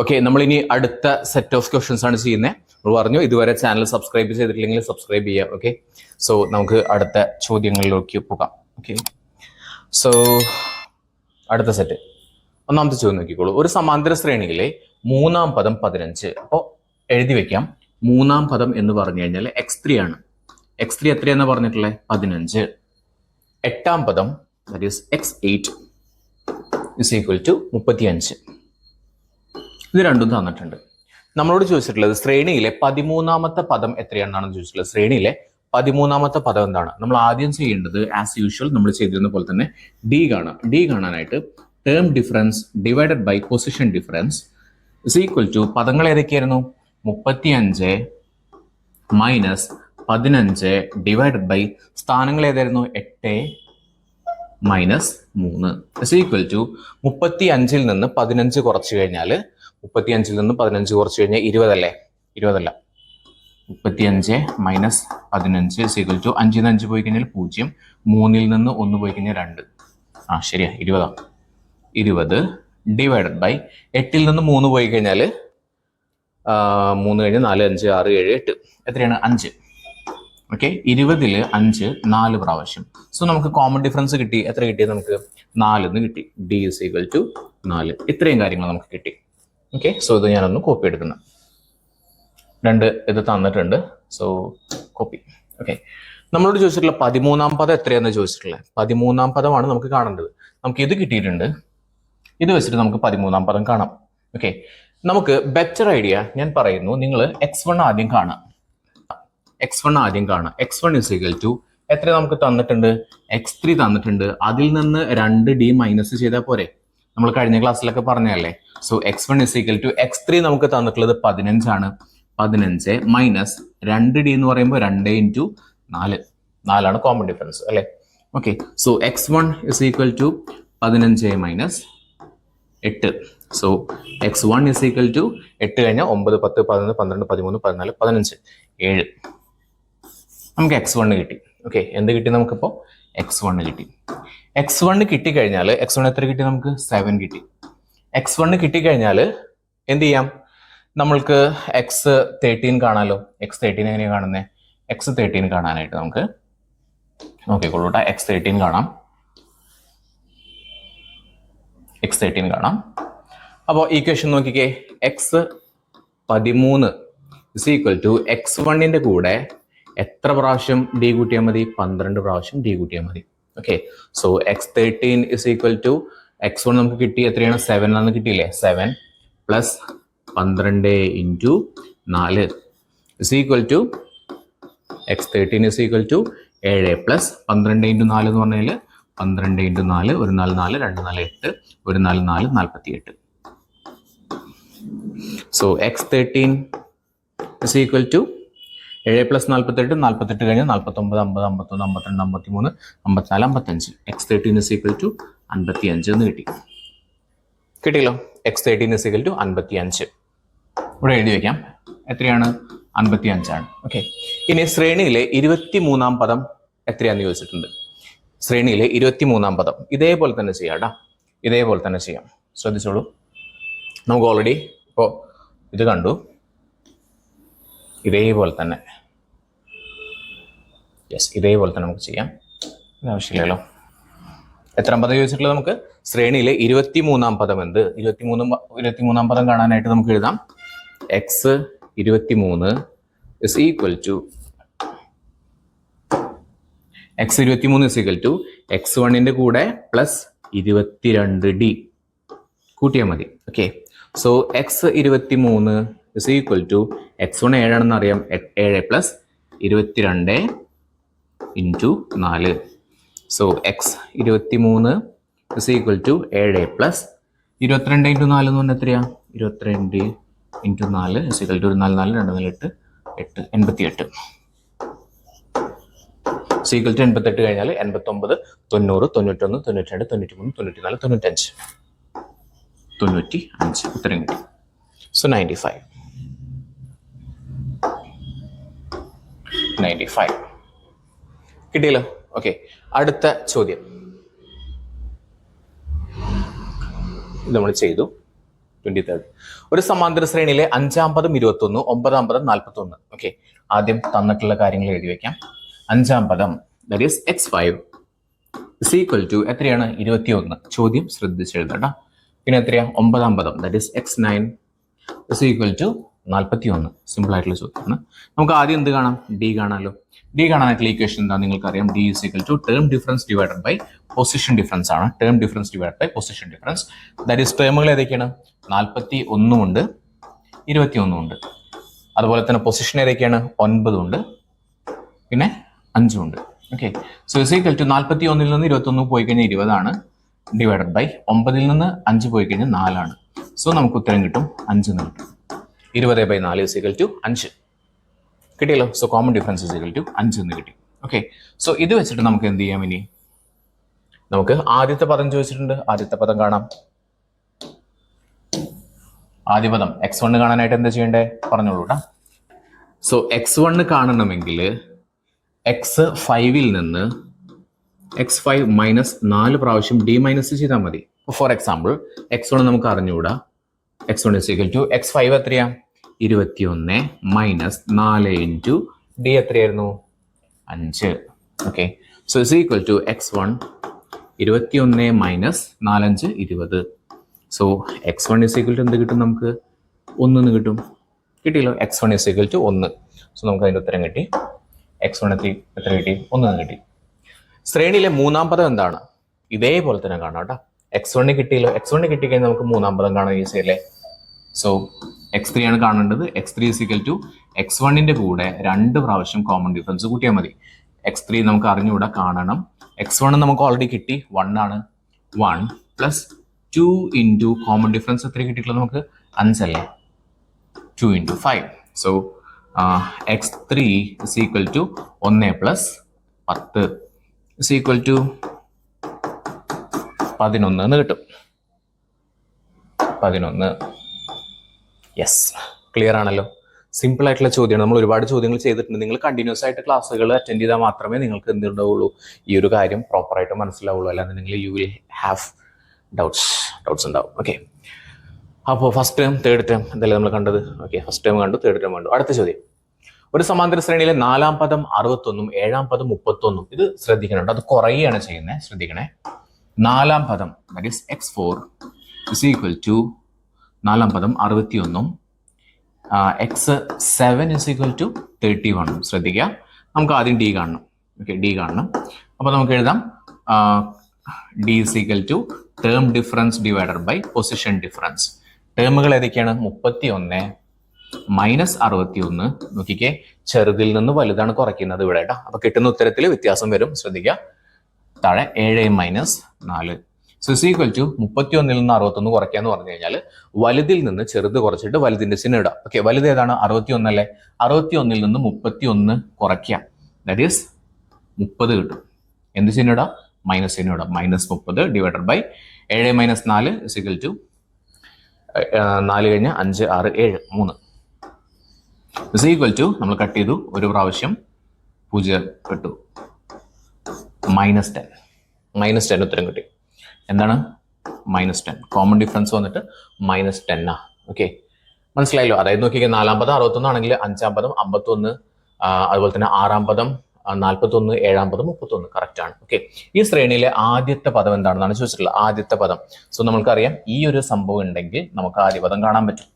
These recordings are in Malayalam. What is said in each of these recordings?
ഓക്കെ, നമ്മളിനി അടുത്ത സെറ്റ് ഓഫ് ക്വസ്റ്റ്യൻസ് ആണ് ചെയ്യുന്നത്. നമ്മൾ പറഞ്ഞു ഇതുവരെ ചാനൽ സബ്സ്ക്രൈബ് ചെയ്തിട്ടില്ലെങ്കിൽ സബ്സ്ക്രൈബ് ചെയ്യാം. ഓക്കെ, സോ നമുക്ക് അടുത്ത ചോദ്യങ്ങളിലേക്ക് പോകാം. ഓക്കെ, സോ അടുത്ത സെറ്റ് ഒന്നാമത്തെ ചോദ്യം നോക്കിക്കോളൂ. ഒരു സമാന്തര ശ്രേണിയിലെ മൂന്നാം പദം 15. അപ്പോൾ എഴുതി വെക്കാം, മൂന്നാം പദം എന്ന് പറഞ്ഞു കഴിഞ്ഞാൽ x3 ആണ്. x3 എത്രയാന്ന് പറഞ്ഞിട്ടുള്ളത് 15. എട്ടാം പദം that is x8 is equal to 35. ഇത് രണ്ടും തന്നിട്ടുണ്ട്. നമ്മളോട് ചോദിച്ചിട്ടുള്ളത് ശ്രേണിയിലെ 13ാമത്തെ പദം എത്രയാണെന്നാണ് ചോദിച്ചിട്ടുള്ളത്. ശ്രേണിയിലെ 13ാമത്തെ പദം എന്താണ്? നമ്മൾ ആദ്യം ചെയ്യേണ്ടത് ആസ് യൂഷ്വൽ നമ്മൾ ചെയ്തിരുന്ന പോലെ തന്നെ ഡി കാണാം. ഡി കാണാനായിട്ട് term difference divided by position difference is equal to പദങ്ങൾ ഏതൊക്കെയായിരുന്നു? 35 മൈനസ് 15 ഡിവൈഡഡ് ബൈ സ്ഥാനങ്ങൾ ഏതായിരുന്നു? 8 മൈനസ് 3 ഇസ് ഈക്വൽ ടു 35 നിന്ന് 15 കുറച്ച് കഴിഞ്ഞാൽ 35 നിന്ന് 15 കുറച്ച് കഴിഞ്ഞാൽ 20 അല്ലേ? 20 അല്ല, 35 മൈനസ് 15 ഇസ് ഈക്വൽ ടു 5 നിന്ന് 5 പോയി കഴിഞ്ഞാൽ 0, 3 നിന്ന് 1 പോയി കഴിഞ്ഞാൽ 2. ശരിയാ, 20. 20 ഡിവൈഡഡ് ബൈ 8 നിന്ന് 3 പോയി കഴിഞ്ഞാൽ 3 കഴിഞ്ഞ് 4, 5, 6, 7, 8 എത്രയാണ്? 5. ഓക്കെ, 20 5 4 പ്രാവശ്യം. സോ നമുക്ക് കോമൺ ഡിഫറൻസ് കിട്ടി. എത്ര കിട്ടി നമുക്ക്? 4 എന്ന് കിട്ടി. D is equal to 4. ഇത്രയും കാര്യങ്ങൾ നമുക്ക് കിട്ടി. ഓക്കെ, സോ ഇത് ഞാനൊന്ന് കോപ്പി എടുക്കുന്നു. 2 ഇത് തന്നിട്ടുണ്ട്. So copy. ഓക്കെ, നമ്മളോട് ചോദിച്ചിട്ടുള്ള 13ാം പദം എത്രയാണെന്ന് ചോദിച്ചിട്ടുള്ളത്. 13ാം പദമാണ് നമുക്ക് കാണേണ്ടത്. നമുക്ക് ഇത് കിട്ടിയിട്ടുണ്ട്. ഇത് വെച്ചിട്ട് നമുക്ക് 13ാം പദം കാണാം. ഓക്കെ, നമുക്ക് ബെറ്റർ ഐഡിയ ഞാൻ പറയുന്നു, നിങ്ങൾ x1 ആദ്യം കാണാം. x1 ആദ്യം കാണാം. x1 ഇസ് ഈക്വൽ ടു എത്ര നമുക്ക് തന്നിട്ടുണ്ട്? x3 തന്നിട്ടുണ്ട്. അതിൽ നിന്ന് 2d മൈനസ് ചെയ്താൽ പോരെ? നമ്മൾ കഴിഞ്ഞ ക്ലാസ്സിലൊക്കെ പറഞ്ഞതല്ലേ. So x1 is equal to x3 നമുക്ക് തന്നിട്ടുള്ളത് 15 ആണ്. 15 മൈനസ് 2d എന്ന് പറയുമ്പോൾ 2 ഇൻറ്റു 4. 4 കോമൺ ഡിഫറൻസ് അല്ലേ? Okay, so x1 is equal to 15 minus 8. സോ x1 ഇസ് ഈക്വൽ ടു 8 കഴിഞ്ഞാൽ 9, 10, 11, 12, 13, 14, 15, 7. നമുക്ക് x1 കിട്ടി. ഓക്കെ, എന്ത് കിട്ടി നമുക്കിപ്പോൾ? x1 കിട്ടി. x1 കിട്ടിക്കഴിഞ്ഞാൽ x1 എത്ര കിട്ടി നമുക്ക്? 7 കിട്ടി. x1 കിട്ടിക്കഴിഞ്ഞാൽ എന്ത് ചെയ്യാം? നമ്മൾക്ക് x13 കാണാമല്ലോ. x13 എങ്ങനെയാണ് കാണുന്നത്? x13 കാണാനായിട്ട് നമുക്ക് നോക്കിക്കോളൂട്ടാ. x13 കാണാം. x13 കാണാം. അപ്പോൾ ഈക്വേഷൻ നോക്കിക്കേ. x13 ഇസ് ഈക്വൽ ടു x1ന്റെ കൂടെ എത്ര പ്രാവശ്യം ഡി കൂട്ടിയാൽ മതി? 12 പ്രാവശ്യം ഡി കൂട്ടിയാൽ മതി. Okay, so x13 is equal to x1 നമുക്ക് കിട്ടി എത്രയാണ്? 7 ആണെന്ന് കിട്ടിയില്ലേ? 7 plus 12 into 4 is equal to x13 is equal to 7 plus 12 into 4 എന്ന് പറഞ്ഞാൽ 12 into 4, 1 4 4, 2 4 8, 1 4 4 48. So x13 is equal to 7 plus 48, 48 കഴിഞ്ഞാൽ 49, 50, 51, 52, 53, 54, 55. x13 ഇസ് ഈക്വൽ ടു 55 എന്ന് കിട്ടി. കിട്ടിയല്ലോ. x13 is equal to 55. ഇവിടെ എഴുതി വെക്കാം. എത്രയാണ്? 55 ആണ്. ഓക്കെ, ഇനി ശ്രേണിയിലെ 23ാം പദം എത്രയാന്ന് ചോദിച്ചിട്ടുണ്ട്. ശ്രേണിയിലെ 23ാം പദം ഇതേപോലെ തന്നെ ചെയ്യാം കേട്ടോ. ഇതേപോലെ തന്നെ ചെയ്യാം. ശ്രദ്ധിച്ചോളൂ. നമുക്ക് ഓൾറെഡി ഇപ്പോൾ ഇത് കണ്ടു. ഇതേപോലെ തന്നെ ഇതേപോലെ തന്നെ നമുക്ക് ചെയ്യാം. ആവശ്യമില്ലല്ലോ. എത്രാം പദം ചോദിച്ചിട്ടുള്ളത് നമുക്ക്? ശ്രേണിയിലെ 23ാം പദം എന്ത്? 23ാം പദം കാണാനായിട്ട് നമുക്ക് എഴുതാം. x23 is equal to x23 is equal to x1ന്റെ കൂടെ പ്ലസ് 22d കൂട്ടിയാൽ മതി. Okay, so x23 is equal to x1 7 ആണെന്ന് അറിയാം. 7 പ്ലസ് 22 ഇൻറ്റു 4. സോ x23 is equal to 7 plus 22 into 4 എന്ന് പറഞ്ഞാൽ എത്രയാ? 22 into 4 is equal to 4 4 2 4 8 8 88. Is equal to 88 കഴിഞ്ഞാൽ 89, 90, 91, 92, 93, 94, 95. 95 ഉത്തരം കിട്ടി. സോ 95. 95 കിട്ടിയല്ലോ. ഓക്കെ, അടുത്ത ചോദ്യം നമ്മൾ ചെയ്തു. 23rd. ഒരു സമാന്തര ശ്രേണിയിലെ 5-ാം പദം 21, 9-ാം പദം 41. ഓക്കെ, ആദ്യം തന്നിട്ടുള്ള കാര്യങ്ങൾ എഴുതി വെക്കാം. 5-ാം പദം that is x5 is equal to എത്രയാണ്? 21. ചോദ്യം ശ്രദ്ധിച്ചെഴുതട്ടോ. പിന്നെ എത്രയാ? 9-ാം പദം that is x9 is equal to 41. Simple ആയിട്ടുള്ള ചോദ്യമാണ്. നമുക്ക് ആദ്യം എന്ത് കാണാം? ഡി കാണാമല്ലോ. ഡി കാണാനായിട്ടുള്ള ഇക്വേഷൻ എന്താ? നിങ്ങൾക്കറിയാം, D is equal to term difference divided by position difference ആണ്. Term difference divided by position difference. That is ടേമുകൾ ഏതൊക്കെയാണ്? 41 ഉണ്ട്, 21 ഉണ്ട്. അതുപോലെ തന്നെ പൊസിഷൻ ഏതൊക്കെയാണ്? 9 ഉണ്ട്, പിന്നെ 5 ഉണ്ട്. Okay, so is equal to 41 നിന്ന് 21 പോയി കഴിഞ്ഞാൽ 20 ആണ്, ഡിവൈഡഡ് ബൈ 9 നിന്ന് 5 പോയി കഴിഞ്ഞാൽ 4 ആണ്. സോ നമുക്ക് ഉത്തരം കിട്ടും 5 എന്ന് കിട്ടും. 20/4 ഇസ് ഈക്വൽ ടു 5 കിട്ടിയല്ലോ. So common difference is equal to 5 എന്ന് കിട്ടി. ഓക്കെ, സോ ഇത് വെച്ചിട്ട് നമുക്ക് എന്ത് ചെയ്യാം? ഇനി നമുക്ക് ആദ്യത്തെ പദം ചോദിച്ചിട്ടുണ്ട്. ആദ്യത്തെ പദം കാണാം. ആദ്യ പദം x1 കാണാനായിട്ട് എന്താ ചെയ്യണ്ടേ? പറഞ്ഞോളൂ കേട്ടോ. സോ x1 കാണണമെങ്കിൽ x5 നിന്ന് x5 മൈനസ് 4 പ്രാവശ്യം d മൈനസ് ചെയ്താൽ മതി. ഫോർ എക്സാമ്പിൾ x1 നമുക്ക് അറിഞ്ഞുകൂടാ. x1 is equal to x5 എത്രയാ? 21 മൈനസ് 4 ഇൻറ്റു d എത്രയായിരുന്നു? 5. Okay, so is equal to x1 21 minus 4 5 20. So x1 is equal to എന്ത് കിട്ടും? നമുക്ക് 1 എന്ന് കിട്ടും. കിട്ടിയല്ലോ. x1 is equal to 1. So നമുക്ക് അതിൻ്റെ ഉത്തരം കിട്ടി. x1 എത്ര കിട്ടി? 1 എന്ന് കിട്ടി. ശ്രേണിയിലെ 3-ാം പദം എന്താണ്? ഇതേപോലെ തന്നെ കാണാം കേട്ടോ. x1 കിട്ടിയല്ലോ. x1 കിട്ടിക്കഴിഞ്ഞാൽ നമുക്ക് 3-ാം പദം കാണാൻ ഈസി അല്ലേ? സോ x3 ആണ് കാണേണ്ടത്. x3 is equal to x1ന്റെ കൂടെ 2 പ്രാവശ്യം കോമൺ ഡിഫറൻസ് കൂട്ടിയാൽ മതി. x3 നമുക്ക് അറിഞ്ഞുകൂടാ, കാണണം. x1 നമുക്ക് ഓൾറെഡി കിട്ടി, 1 ആണ്. 1 പ്ലസ് 2 ഇൻറ്റു കോമൺ ഡിഫറൻസ് എത്ര കിട്ടിയിട്ടുള്ളത് നമുക്ക്? 5 അല്ലേ? 2 into 5. So x3 is equal to 1 plus 10 is equal to 11 എന്ന് കിട്ടും. 11. യെസ്, ക്ലിയർ ആണല്ലോ. സിമ്പിൾ ആയിട്ടുള്ള ചോദ്യമാണ്. നമ്മൾ ഒരുപാട് ചോദ്യങ്ങൾ ചെയ്തിട്ടുണ്ട്. നിങ്ങൾ കണ്ടിന്യൂസ് ആയിട്ട് ക്ലാസ്സുകൾ അറ്റൻഡ് ചെയ്താൽ മാത്രമേ നിങ്ങൾക്ക് എന്തുണ്ടാവുള്ളൂ, ഈ ഒരു കാര്യം പ്രോപ്പറായിട്ട് മനസ്സിലാവുള്ളൂ. അല്ലാന്നുണ്ടെങ്കിൽ യു വിൽ ഹാവ് ഡൗട്ട്സ് ഉണ്ടാവും. ഓക്കെ, അപ്പോൾ ഫസ്റ്റ് ടേം തേർഡ് ടേം എന്തായാലും നമ്മൾ കണ്ടത്. ഓക്കെ, ഫസ്റ്റ് ടേം കണ്ടു, തേർഡ് ടേം കണ്ടു. അടുത്ത ചോദ്യം. ഒരു സമാന്തര ശ്രേണിയിലെ 4-ാം പദം 61, 7-ാം പദം 31. ഇത് ശ്രദ്ധിക്കണം, അത് കുറയുകയാണ് ചെയ്യുന്നത്. ശ്രദ്ധിക്കണേ. 4-ാം പദം that is x4 is equal to 4-ാം പദം 61, x7 is equal to 31. ശ്രദ്ധിക്കുക, നമുക്ക് ആദ്യം ഡി കാണണം. ഓക്കെ, ഡി കാണണം. അപ്പോൾ നമുക്ക് എഴുതാം D is equal to term difference divided by position difference. ടേമുകൾ ഏതൊക്കെയാണ്? 31 മൈനസ് 61. നോക്കിക്കേ, ചെറുതിൽ നിന്ന് വലുതാണ് കുറയ്ക്കുന്നത് ഇവിടെ കേട്ടോ. അപ്പൊ കിട്ടുന്ന ഉത്തരത്തിൽ വ്യത്യാസം വരും. ശ്രദ്ധിക്കുക. താഴെ 7 minus 4. So is equal to 31 നിന്ന് 61 കുറയ്ക്കാന്ന് പറഞ്ഞു കഴിഞ്ഞാൽ വലുതിൽ നിന്ന് ചെറുത് കുറച്ചിട്ട് വലുതിന്റെ ചിഹ്നം ഇടാം. ഓക്കെ, വലുത് ഏതാണ്? 61 അല്ലേ? 61 നിന്ന് 31 കുറയ്ക്കാം. ദാറ്റ് ഈസ് 30 കിട്ടും. എന്ത് ചിഹ്നം ഇടാം? മൈനസ് ചിഹ്നം ഇടാം. Minus 30 divided by 7 minus 4 is equal to 4 കഴിഞ്ഞ 5 6 7 3 ഇസ് ഈക്വൽ ടു നമ്മൾ കട്ട് ചെയ്തു, ഒരു പ്രാവശ്യം 0 കിട്ടു, -10. -10 ഉത്തരം കിട്ടി. എന്താണ്? -10. കോമൺ ഡിഫറൻസ് വന്നിട്ട് -10 ആ. ഓക്കെ, മനസ്സിലായല്ലോ. അതായത് നോക്കിയാൽ 4-ാം പദം 61 ആണെങ്കിൽ 5-ാം പദം 51, അതുപോലെ തന്നെ 6-ാം പദം 41, 7-ാം പദം 31. കറക്റ്റ് ആണ്. ഓക്കെ, ഈ ശ്രേണിയിലെ ആദ്യത്തെ പദം എന്താണെന്നാണ് ചോദിച്ചിട്ടുള്ളത്. ആദ്യത്തെ പദം. സോ നമുക്കറിയാം ഈ ഒരു സംഭവം ഉണ്ടെങ്കിൽ നമുക്ക് ആദ്യ പദം കാണാൻ പറ്റും.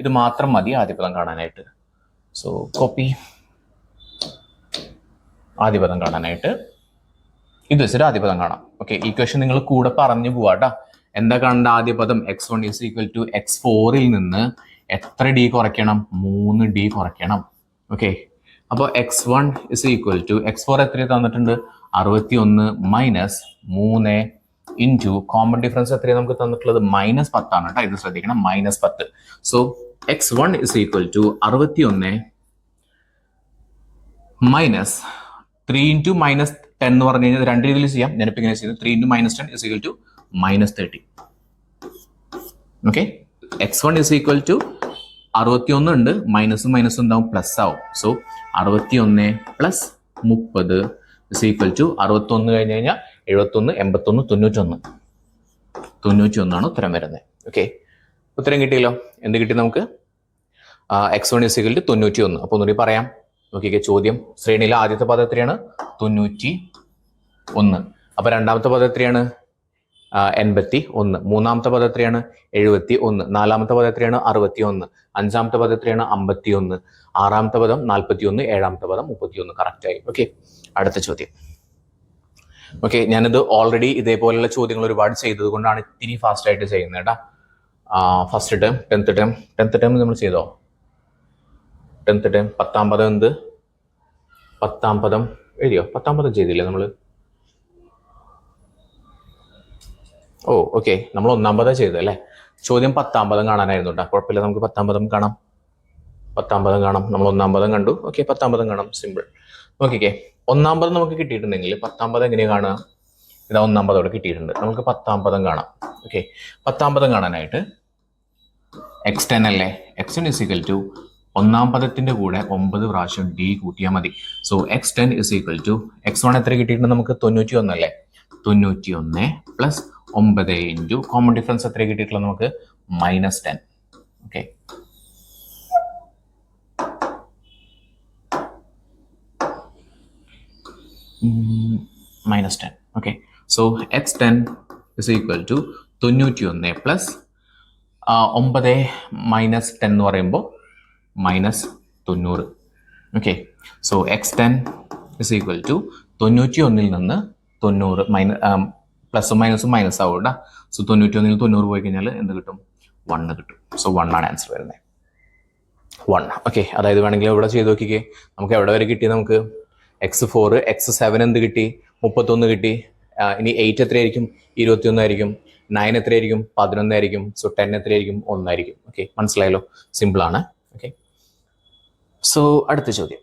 ഇത് മാത്രം മതി ആദ്യ പദം കാണാനായിട്ട്. സോ കോപ്പി, ആദ്യ പദം കാണാനായിട്ട് ഇത് വെച്ചിട്ട് ആദ്യ പദം കാണാം. ഓക്കെ, ഈക്വേഷൻ നിങ്ങൾ കൂടെ പറഞ്ഞു പോവാട്ടാ. എന്താ കാണേണ്ട? ആദ്യ പദം x1 is equal to x4ൽ നിന്ന് എത്ര d കുറയ്ക്കണം? 3d കുറയ്ക്കണം. ഓക്കെ, അപ്പോൾ x1 is equal to x4 എത്ര തന്നിട്ടുണ്ട്? 61 മൈനസ് 3 ഇൻറ്റു കോമൺ ഡിഫറൻസ് എത്രയാണ് നമുക്ക് തന്നിട്ടുള്ളത്? -10 ആണ് കേട്ടോ. ഇത് ശ്രദ്ധിക്കണം, -10. So x1 is equal to 61 minus 3 into -10 എന്ന് പറഞ്ഞു കഴിഞ്ഞാൽ 2 രീതിയിൽ ചെയ്യാം. ഞാനിപ്പോൾ ഇങ്ങനെ ചെയ്യുന്നത് 3 into -10 is equal to -30. Okay, x1 is equal to 61 ഉണ്ട്, മൈനസും മൈനസും ഉണ്ടാവും, പ്ലസ് ആവും. So 61 plus 30 is equal to 61 കഴിഞ്ഞ് കഴിഞ്ഞാൽ 71 81 91 91 ആണ് ഉത്തരം വരുന്നത്. ഓക്കെ, ഉത്തരം കിട്ടിയല്ലോ. എന്ത് കിട്ടി നമുക്ക്? x1 = 91. അപ്പോൾ ഒന്നുകൂടി പറയാം. നോക്കിക്കേ, ചോദ്യം ശ്രേണിയിലെ ആദ്യത്തെ പദം എത്രയാണ്? 91. അപ്പൊ രണ്ടാമത്തെ പദം എത്രയാണ്? 81. മൂന്നാമത്തെ പദം എത്രയാണ്? 71. നാലാമത്തെ പദം എത്രയാണ്? 61. അഞ്ചാമത്തെ പദം എത്രയാണ്? 51. ആറാമത്തെ പദം 41. ഏഴാമത്തെ പദം 31. കറക്റ്റ് ആയി. ഓക്കെ, അടുത്ത ചോദ്യം. ഓക്കെ, ഞാനിത് ഓൾറെഡി ഇതേപോലെയുള്ള ചോദ്യങ്ങൾ ഒരുപാട് ചെയ്തത് കൊണ്ടാണ് ഇത്തിരി ഫാസ്റ്റ് ആയിട്ട് ചെയ്യുന്നത് കേട്ടാ. ഫസ്റ്റ് ടേം, 10th ടേം നമ്മൾ ചെയ്തോ? 10th ടേം 10ാം പദം എന്ത്? 10ാം പദം എഴുതിയോ? 10ാം പദം ചെയ്തില്ലേ നമ്മള്? ഓ ഓക്കെ, നമ്മൾ 1ാം പദം ചെയ്തല്ലേ. ചോദ്യം 10ാം പദം കാണാനായിരുന്നു കേട്ടോ. കുഴപ്പമില്ല, നമുക്ക് 10ാം പദം കാണാം. 10ാം പദം കാണാം. നമ്മൾ 1ാം പദം കണ്ടു. ഓക്കെ, 10ാം പദം കാണാം. സിമ്പിൾ. നോക്കിക്കേ, 1ാം പദം നമുക്ക് കിട്ടിയിട്ടുണ്ടെങ്കിൽ 10ാം പദം എങ്ങനെയാണ് കാണുക? ഇതാ 1ാം പദം ഇവിടെ കിട്ടിയിട്ടുണ്ട്. നമുക്ക് 10ാം പദം കാണാം. ഓക്കെ, 10ാം പദം കാണാനായിട്ട് x10 അല്ലേ? x10 = 1ാം പദത്തിന്റെ കൂടെ 9 പ്രാവശ്യം d കൂട്ടിയാൽ മതി. സോ x10 = x1 എത്ര കിട്ടിയിട്ടുണ്ട് നമുക്ക്? 91 അല്ലേ? 91 പ്ലസ് 9 ഇൻറ്റു കോമൺ ഡിഫറൻസ് എത്ര കിട്ടിയിട്ടുള്ളത് നമുക്ക്? -10. Okay, -10. Okay, so x10 = 91 plus 9 minus 10 എന്ന് പറയുമ്പോൾ -90. ഓക്കെ, സോ x10 = 91 നിന്ന് 90 പ്ലസും മൈനസും മൈനസ് ആവും കേട്ടോ. സോ 91 നിന്ന് 90 പോയി കഴിഞ്ഞാൽ എന്ത് കിട്ടും? 1 കിട്ടും. സോ 1 ആണ് ആൻസർ വരുന്നത്. 1. ഓക്കെ, അതായത് വേണമെങ്കിൽ ഇവിടെ ചെയ്ത് നോക്കിക്കേ. നമുക്ക് എവിടെ വരെ കിട്ടി? നമുക്ക് x4, x7 എന്ത് കിട്ടി? 31 കിട്ടി. ഇനി 8 എത്രയായിരിക്കും? 21 ആയിരിക്കും. 9 എത്രയായിരിക്കും? 11 ആയിരിക്കും. സോ 10 എത്രയായിരിക്കും? 1 ആയിരിക്കും. ഓക്കെ, മനസ്സിലായല്ലോ. സിമ്പിൾ ആണ്. ഓക്കെ, സോ അടുത്ത ചോദ്യം.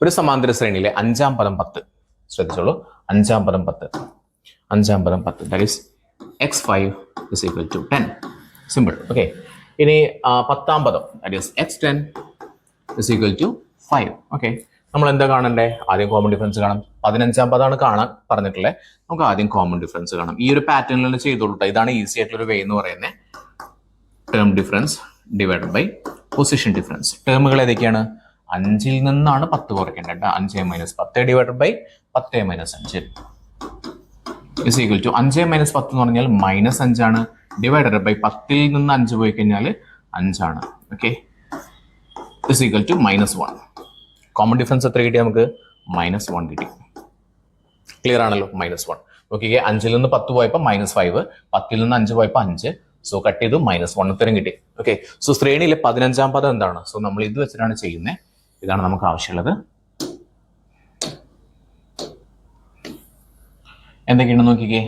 ഒരു സമാന്തര ശ്രേണിയിലെ 5ാം പദം 10. ശ്രദ്ധിച്ചോളൂ, 5ാം പദം 10. 5ാം പദം 10, that is x5 = 10. Simple. Okay, ഇനി 10ാം പദം ദാറ്റ് ഈസ് x10 = 5. ഓക്കെ, നമ്മൾ എന്താ കാണണ്ടേ? ആദ്യം കോമൺ ഡിഫറൻസ് കാണാം. 15ാം പദമാണ് കാണാൻ പറഞ്ഞിട്ടുള്ളത്. നമുക്ക് ആദ്യം കോമൺ ഡിഫറൻസ് കാണാം. ഈ ഒരു പാറ്റേണിൽ ചെയ്തോളൂ. ഇതാണ് ഈസി ആയിട്ടുള്ള ഒരു വേ എന്ന് പറയുന്നത്. Term difference divided by position difference. ടേമുകൾ ഏതൊക്കെയാണ്? 5ൽ നിന്നാണ് 10 കുറയ്ക്കേണ്ടത്. 5 - 10 divided by 10 - 5 is equal to 5 - 10 എന്ന് പറഞ്ഞാൽ -5 ആണ്. ഡിവൈഡഡ് ബൈ 10ൽ നിന്ന് 5 പോയി കഴിഞ്ഞാൽ 5 ആണ്. Okay, is equal to -1. Common difference എത്ര കിട്ടി നമുക്ക്? -1 കിട്ടി. ക്ലിയർ ആണല്ലോ? -1. നോക്കിക്കേ, 5ൽ നിന്ന് 10 പോയപ്പോൾ -5, 10ൽ നിന്ന് 5 പോയപ്പോൾ 5. സോ കട്ട് ചെയ്തു, -1 ഉത്തരം കിട്ടി. ഓക്കെ, സോ ശ്രേണിയിലെ 15ാം പദം എന്താണ്? സോ നമ്മൾ ഇത് വെച്ചിട്ടാണ് ചെയ്യുന്നത്. ഇതാണ് നമുക്ക് ആവശ്യമുള്ളത്. എന്തൊക്കെയാണ് നോക്കിക്കേ.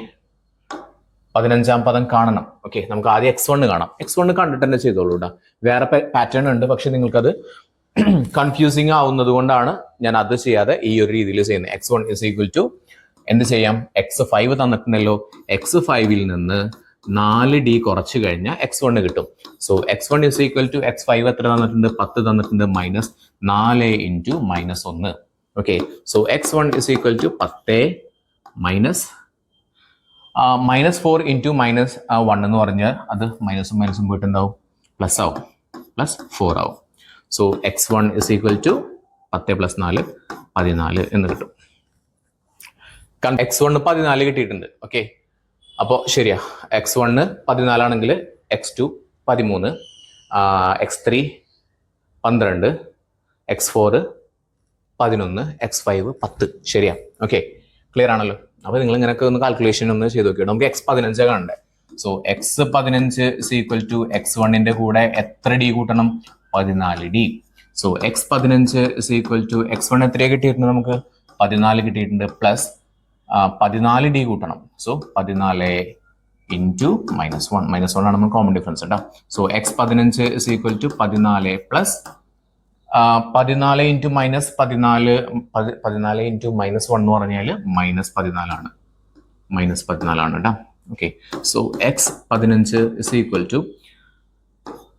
15ാം പദം കാണണം. ഓക്കെ, നമുക്ക് ആദ്യം x1 കാണാം. x1 കണ്ടിട്ട് തന്നെ ചെയ്തോളൂ കേട്ടോ. വേറെ പാറ്റേൺ ഉണ്ട്, പക്ഷെ നിങ്ങൾക്കത് കൺഫ്യൂസിങ് ആവുന്നത് കൊണ്ടാണ് ഞാൻ അത് ചെയ്യാതെ ഈ ഒരു രീതിയിൽ ചെയ്യുന്നത്. x1 = എന്ത് ചെയ്യാം? x5 തന്നിട്ടുണ്ടല്ലോ. x5ൽ നിന്ന് 4d കുറച്ച് കഴിഞ്ഞാൽ x1 കിട്ടും. സോ x1 = x5 എത്ര തന്നിട്ടുണ്ട്? 10 തന്നിട്ടുണ്ട്. -4 into -1. Okay, so x1 = 10 -4 into -1 എന്ന് പറഞ്ഞാൽ അത് മൈനസും മൈനസും പോയിട്ട് എന്താവും? പ്ലസ് ആവും. +4 ആവും. സോ x1 = 10 + 4 14 എന്ന് കിട്ടും. x1 14 കിട്ടിയിട്ടുണ്ട്. ഓക്കെ, അപ്പോൾ ശരിയാ. x1 14 ആണെങ്കിൽ x2 13, x3 12, x4 11, x5 10. ശരിയാ. ഓക്കെ, ക്ലിയർ ആണല്ലോ? അപ്പോൾ നിങ്ങൾ ഇങ്ങനെയൊക്കെ ഒന്ന് കാൽക്കുലേഷൻ ഒന്ന് ചെയ്ത് നോക്കിയോ. നമുക്ക് x15 കാണണ്ടേ? സോ x15 = x1ന്റെ കൂടെ എത്ര d കൂട്ടണം? 14d. സോ x15 = x1 എത്രയാണ് കിട്ടിയിട്ടുണ്ട്? നമുക്ക് 14 കിട്ടിയിട്ടുണ്ട്. പ്ലസ് 14d കൂട്ടണം. So 14 into -1. -1 ആണ് നമ്മൾ കോമൺ ഡിഫറൻസ് കേട്ടോ. So x15 = 14 plus 14 into -14 into -1 എന്ന് പറഞ്ഞാൽ -14 ആണ്. -14 ആണ് കേട്ടോ. ഓക്കെ, സോ x15 =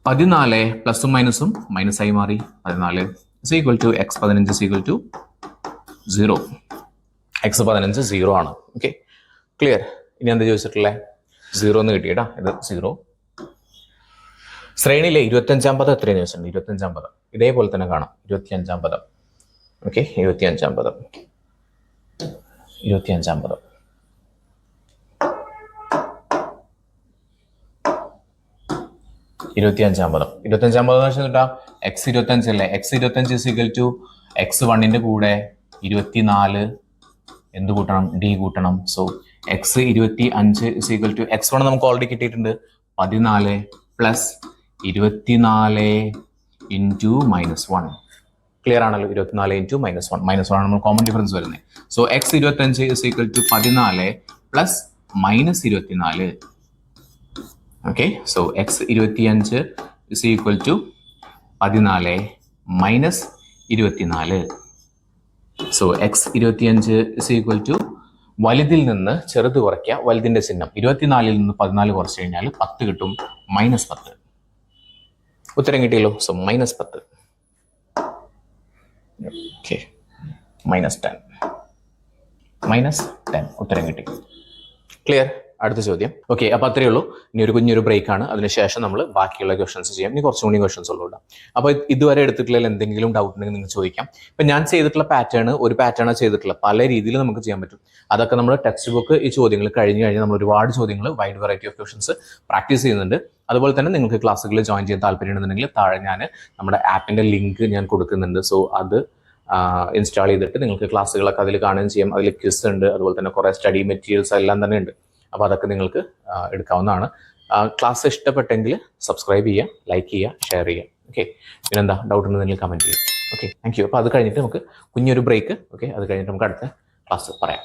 14 പ്ലസും മൈനസും മൈനസായി മാറി. 14 x15 0. x15 0 ആണ്. Okay, clear. ഇനി എന്താ ചോദിച്ചിട്ടുള്ളത്? 0 എന്ന് കിട്ടിയടാ, ഇത് 0. ശ്രേണിയിലെ 25-ാം പദം എത്രയെന്ന് ചോദിച്ചിട്ടുണ്ട്. 25-ാം പദം ഇതേപോലെ തന്നെ കാണാം. 25-ാം പദം. ഓക്കെ, 25-ാം പദം. 25-ാം പദം. ഇരുപത്തിയഞ്ചാം പദം എന്ന് വെച്ചാൽ എക്സ് 25 അല്ലേ. എക്സ് 25 ഇസിക്കൽ ടു x1ന്റെ കൂടെ 24 എന്ത് കൂട്ടണം? ഡി കൂട്ടണം. So X 25 is equal to x1 നമുക്ക് ഓൾറെഡി കിട്ടിയിട്ടുണ്ട് 14 പ്ലസ് 24 ഇൻറ്റു -1. ക്ലിയർ ആണല്ലോ? 24 ഇൻറ്റു -1. -1 ആണ് നമ്മൾ കോമൺ ഡിഫറൻസ് വരുന്നത്. So X 25 is equal to 14 plus -24. Okay, so X 25 is equal to 14 minus 24. So X 25 is equal to വലുതിൽ നിന്ന് ചെറുത് കുറയ്ക്കുക, വലുതിന്റെ ചിഹ്നം. 24-ൽ നിന്ന് 14 കുറച്ച് കഴിഞ്ഞാൽ 10 കിട്ടും, -10. ഉത്തരം കിട്ടിയല്ലോ. സോ -10. ഓക്കെ, -10. -10 ഉത്തരം കിട്ടി. ക്ലിയർ? അടുത്ത ചോദ്യം. ഓക്കെ, അപ്പൊ അത്രയേ ഉള്ളൂ. ഇനി ഒരു കുഞ്ഞൊരു ബ്രേക്ക് ആണ്. അതിനുശേഷം നമ്മൾ ബാക്കിയുള്ള ക്വസ്റ്റൻസ് ചെയ്യാം. ഇനി കുറച്ചും കൂടി ക്വസ്റ്റൻസ് ഉള്ളൂ. അപ്പോൾ ഇതുവരെ എടുത്തിട്ടുള്ള എന്തെങ്കിലും ഡൗട്ട് ഉണ്ടെങ്കിൽ നിങ്ങൾക്ക് ചോദിക്കാം. ഇപ്പൊ ഞാൻ ചെയ്തിട്ടുള്ള ഒരു പാറ്റേൺ ചെയ്തിട്ടുള്ള പല രീതിയിൽ നമുക്ക് ചെയ്യാൻ പറ്റും. അതൊക്കെ നമ്മൾ ടെക്സ്റ്റ് ബുക്ക് ഈ ചോദ്യങ്ങൾ കഴിഞ്ഞ് നമ്മൾ ഒരുപാട് ചോദ്യങ്ങൾ wide variety of questions practice ചെയ്യുന്നുണ്ട്. അതുപോലെ തന്നെ നിങ്ങൾക്ക് ക്ലാസ്സുകളിൽ ജോയിൻ ചെയ്യാൻ താല്പര്യമുണ്ടെന്നുണ്ടെങ്കിൽ താഴെ ഞാൻ നമ്മുടെ ആപ്പിന്റെ ലിങ്ക് ഞാൻ കൊടുക്കുന്നുണ്ട്. സോ അത് ഇൻസ്റ്റാൾ ചെയ്തിട്ട് നിങ്ങൾക്ക് ക്ലാസ്സുകളൊക്കെ അതിൽ കാണുകയും ചെയ്യാം. അതിൽ ക്വിസ് ഉണ്ട്, അതുപോലെ തന്നെ കുറേ സ്റ്റഡി മെറ്റീരിയൽസ് എല്ലാം തന്നെ ഉണ്ട്. അപ്പോൾ അതൊക്കെ നിങ്ങൾക്ക് എടുക്കാവുന്നതാണ്. ക്ലാസ് ഇഷ്ടപ്പെട്ടെങ്കിൽ സബ്സ്ക്രൈബ് ചെയ്യുക, ലൈക്ക് ചെയ്യുക, ഷെയർ ചെയ്യുക. ഓക്കെ, പിന്നെന്താ ഡൗട്ട് ഉണ്ടെങ്കിൽ കമൻറ്റ് ചെയ്യുക. Okay, thank you. അപ്പോൾ അത് കഴിഞ്ഞിട്ട് നമുക്ക് കുഞ്ഞൊരു ബ്രേക്ക്. ഓക്കെ, അത് കഴിഞ്ഞിട്ട് നമുക്ക് അടുത്ത ക്ലാസ് പറയാം.